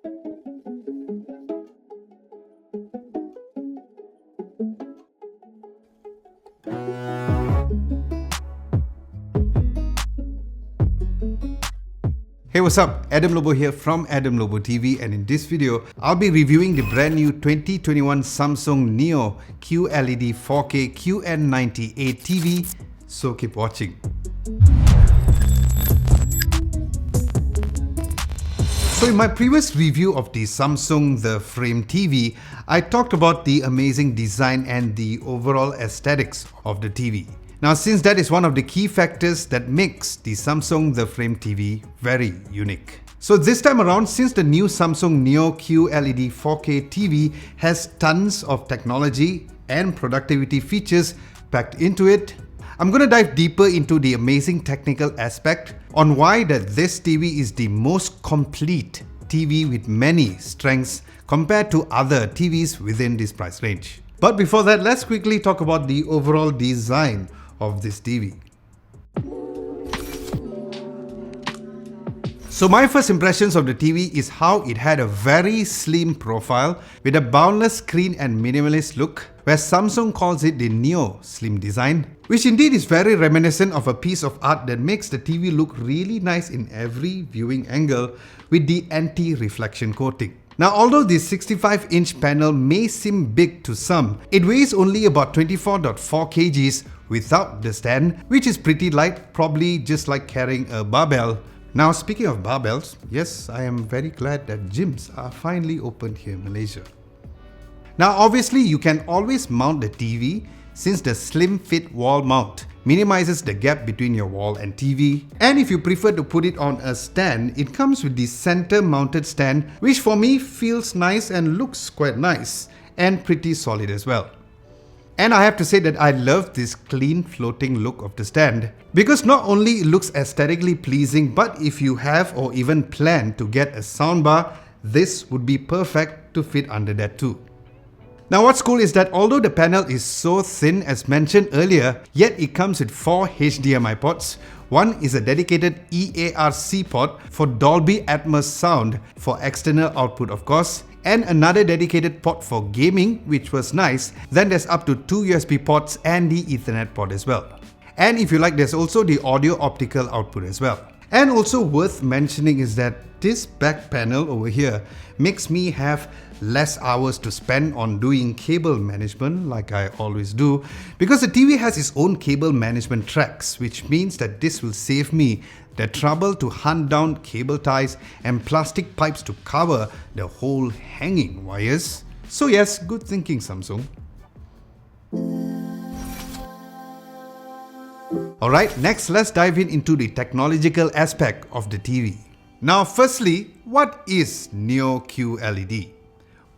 Hey, what's up? Adam Lobo here from Adam Lobo TV, and in this video, I'll be reviewing the brand new 2021 Samsung Neo QLED 4K QN98 TV, so keep watching. So in my previous review of the Samsung The Frame TV, I talked about the amazing design and the overall aesthetics of the TV. Now, since that is one of the key factors that makes the Samsung The Frame TV very unique. So this time around, since the new Samsung Neo QLED 4K TV has tons of technology and productivity features packed into it, I'm going to dive deeper into the amazing technical aspect on why that this TV is the most complete TV with many strengths compared to other TVs within this price range. But before that, let's quickly talk about the overall design of this TV. So my first impressions of the TV is how it had a very slim profile with a boundless screen and minimalist look, where Samsung calls it the Neo Slim design, which indeed is very reminiscent of a piece of art that makes the TV look really nice in every viewing angle with the anti-reflection coating. Now, although this 65-inch panel may seem big to some, it weighs only about 24.4 kgs without the stand, which is pretty light, probably just like carrying a barbell. Now, speaking of barbells, yes, I am very glad that gyms are finally opened here in Malaysia. Now, obviously, you can always mount the TV since the slim fit wall mount minimizes the gap between your wall and TV. And if you prefer to put it on a stand, it comes with the center mounted stand, which for me feels nice and looks quite nice and pretty solid as well. And I have to say that I love this clean floating look of the stand, because not only it looks aesthetically pleasing, but if you have or even plan to get a soundbar, this would be perfect to fit under that too. Now, what's cool is that although the panel is so thin as mentioned earlier, yet it comes with 4 HDMI ports. One is a dedicated EARC port for Dolby Atmos sound for external output, of course, and another dedicated port for gaming, which was nice. Then there's up to 2 USB ports and the Ethernet port as well. And if you like, there's also the audio optical output as well. And also worth mentioning is that this back panel over here makes me have less hours to spend on doing cable management like I always do, because the TV has its own cable management tracks, which means that this will save me the trouble to hunt down cable ties and plastic pipes to cover the whole hanging wires. So yes, good thinking, Samsung. Alright, next let's dive into the technological aspect of the TV. Now, firstly, what is Neo QLED?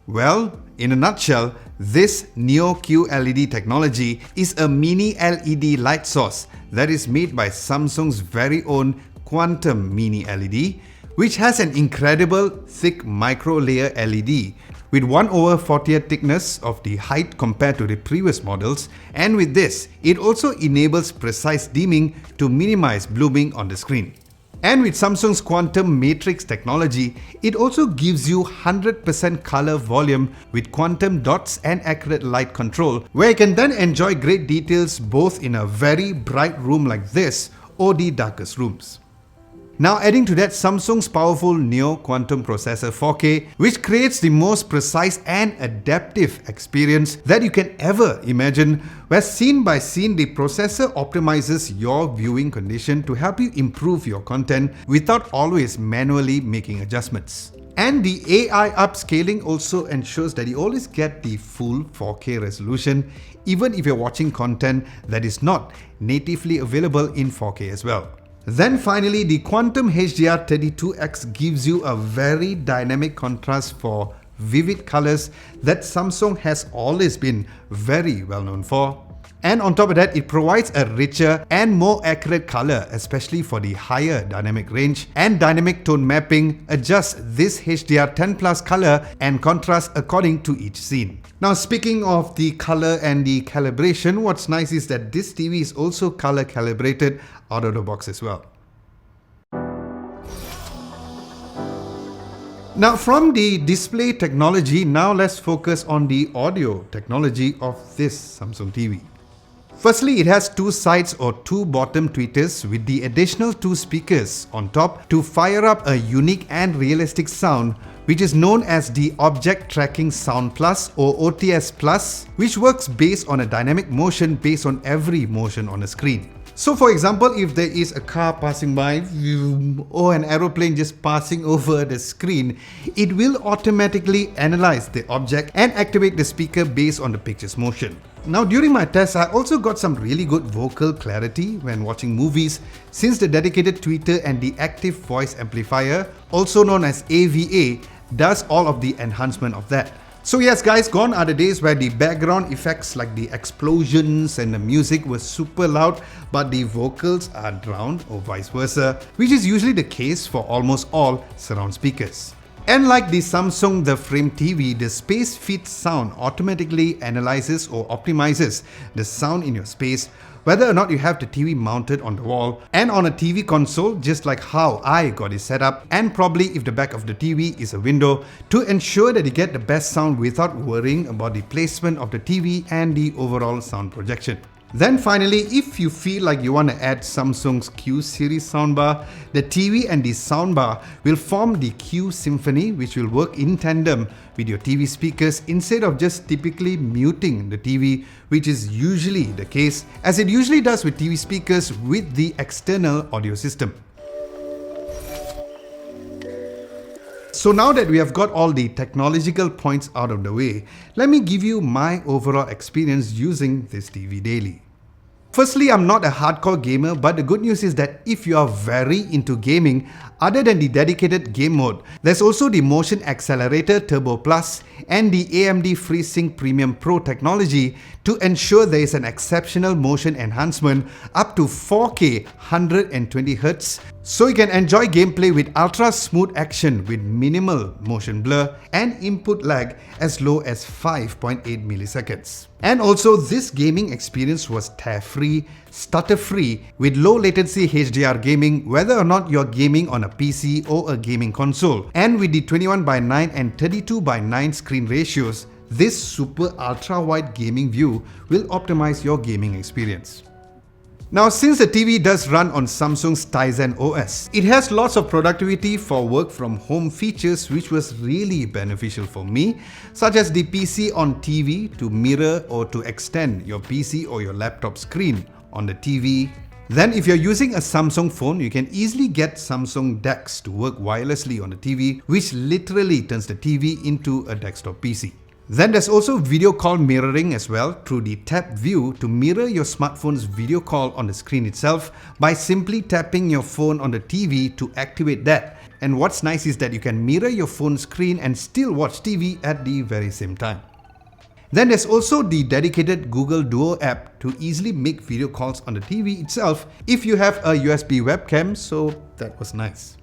Well, in a nutshell, this Neo QLED technology is a mini LED light source that is made by Samsung's very own Quantum Mini LED, which has an incredible thick micro layer LED with 1/40th thickness of the height compared to the previous models, and with this, it also enables precise dimming to minimize blooming on the screen. And with Samsung's Quantum Matrix technology, it also gives you 100% color volume with quantum dots and accurate light control, where you can then enjoy great details both in a very bright room like this or the darkest rooms. Now, adding to that, Samsung's powerful Neo Quantum Processor 4K, which creates the most precise and adaptive experience that you can ever imagine, where scene by scene the processor optimizes your viewing condition to help you improve your content without always manually making adjustments. And the AI upscaling also ensures that you always get the full 4K resolution, even if you're watching content that is not natively available in 4K as well. Then finally, the Quantum HDR32X gives you a very dynamic contrast for vivid colors that Samsung has always been very well known for. And on top of that, it provides a richer and more accurate color, especially for the higher dynamic range, and dynamic tone mapping adjusts this HDR10+ color and contrast according to each scene. Now, speaking of the color and the calibration, what's nice is that this TV is also color calibrated out of the box as well. Now from the display technology, now let's focus on the audio technology of this Samsung TV. Firstly, it has two sides or two bottom tweeters with the additional two speakers on top to fire up a unique and realistic sound, which is known as the Object Tracking Sound Plus or OTS Plus, which works based on a dynamic motion based on every motion on a screen. So for example, if there is a car passing by or an aeroplane just passing over the screen, it will automatically analyze the object and activate the speaker based on the picture's motion. Now during my test, I also got some really good vocal clarity when watching movies since the dedicated tweeter and the active voice amplifier, also known as AVA, does all of the enhancement of that. So yes guys, gone are the days where the background effects like the explosions and the music were super loud but the vocals are drowned or vice versa, which is usually the case for almost all surround speakers. And like the Samsung The Frame TV, the Space Fit sound automatically analyzes or optimizes the sound in your space, whether or not you have the TV mounted on the wall and on a TV console, just like how I got it set up, and probably if the back of the TV is a window, to ensure that you get the best sound without worrying about the placement of the TV and the overall sound projection. Then finally, if you feel like you want to add Samsung's Q series soundbar, the TV and the soundbar will form the Q Symphony, which will work in tandem with your TV speakers instead of just typically muting the TV, which is usually the case, as it usually does with TV speakers with the external audio system. So now that we have got all the technological points out of the way, let me give you my overall experience using this TV daily. Firstly, I'm not a hardcore gamer, but the good news is that if you are very into gaming, other than the dedicated game mode, there's also the Motion Accelerator Turbo Plus and the AMD FreeSync Premium Pro technology to ensure there is an exceptional motion enhancement up to 4K 120Hz, so you can enjoy gameplay with ultra smooth action with minimal motion blur and input lag as low as 5.8 milliseconds. And also this gaming experience was tear-free, stutter-free with low latency HDR gaming whether or not you're gaming on a PC or a gaming console. And with the 21:9 and 32:9 screen ratios, this super ultra-wide gaming view will optimize your gaming experience. Now, since the TV does run on Samsung's Tizen OS, it has lots of productivity for work from home features which was really beneficial for me, such as the PC on TV to mirror or to extend your PC or your laptop screen on the TV. Then if you're using a Samsung phone, you can easily get Samsung DeX to work wirelessly on the TV, which literally turns the TV into a desktop PC. Then there's also video call mirroring as well through the tap view to mirror your smartphone's video call on the screen itself by simply tapping your phone on the TV to activate that. And what's nice is that you can mirror your phone screen and still watch TV at the very same time. Then there's also the dedicated Google Duo app to easily make video calls on the TV itself if you have a USB webcam, so that was nice.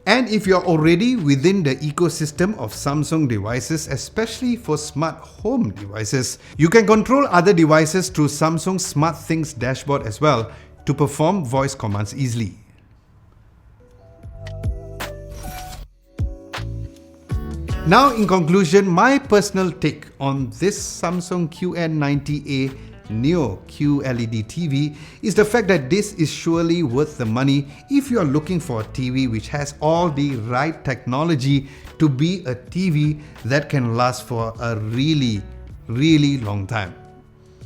And if you're already within the ecosystem of Samsung devices, especially for smart home devices, you can control other devices through Samsung SmartThings dashboard as well to perform voice commands easily. Now in conclusion, my personal take on this Samsung QN90A Neo QLED TV is the fact that this is surely worth the money if you are looking for a TV which has all the right technology to be a TV that can last for a really long time.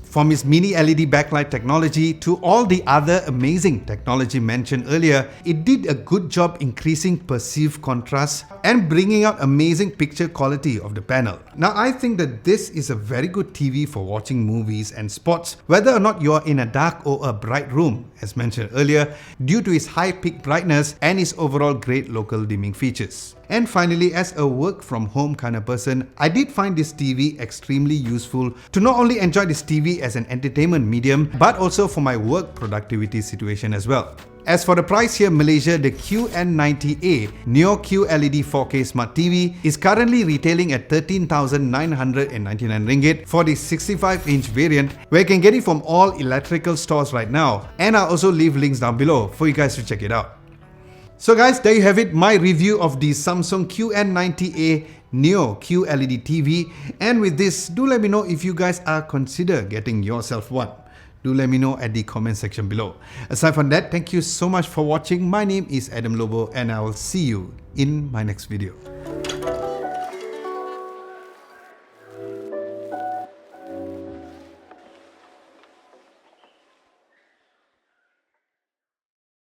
From its mini LED backlight technology to all the other amazing technology mentioned earlier, it did a good job increasing perceived contrast and bringing out amazing picture quality of the panel. Now I think that this is a very good TV for watching movies and sports, whether or not you're in a dark or a bright room, as mentioned earlier, due to its high peak brightness and its overall great local dimming features. And finally, as a work from home kind of person, I did find this TV extremely useful to not only enjoy this TV as an entertainment medium, but also for my work productivity situation as well. As for the price here in Malaysia, the QN90A Neo QLED 4K Smart TV is currently retailing at 13,999 ringgit for the 65-inch variant, where you can get it from all electrical stores right now. And I'll also leave links down below for you guys to check it out. So guys, there you have it, my review of the Samsung QN90A Neo QLED TV. And with this, do let me know if you guys are consider getting yourself one. Do let me know at the comment section below. Aside from that, thank you so much for watching. My name is Adam Lobo and I will see you in my next video.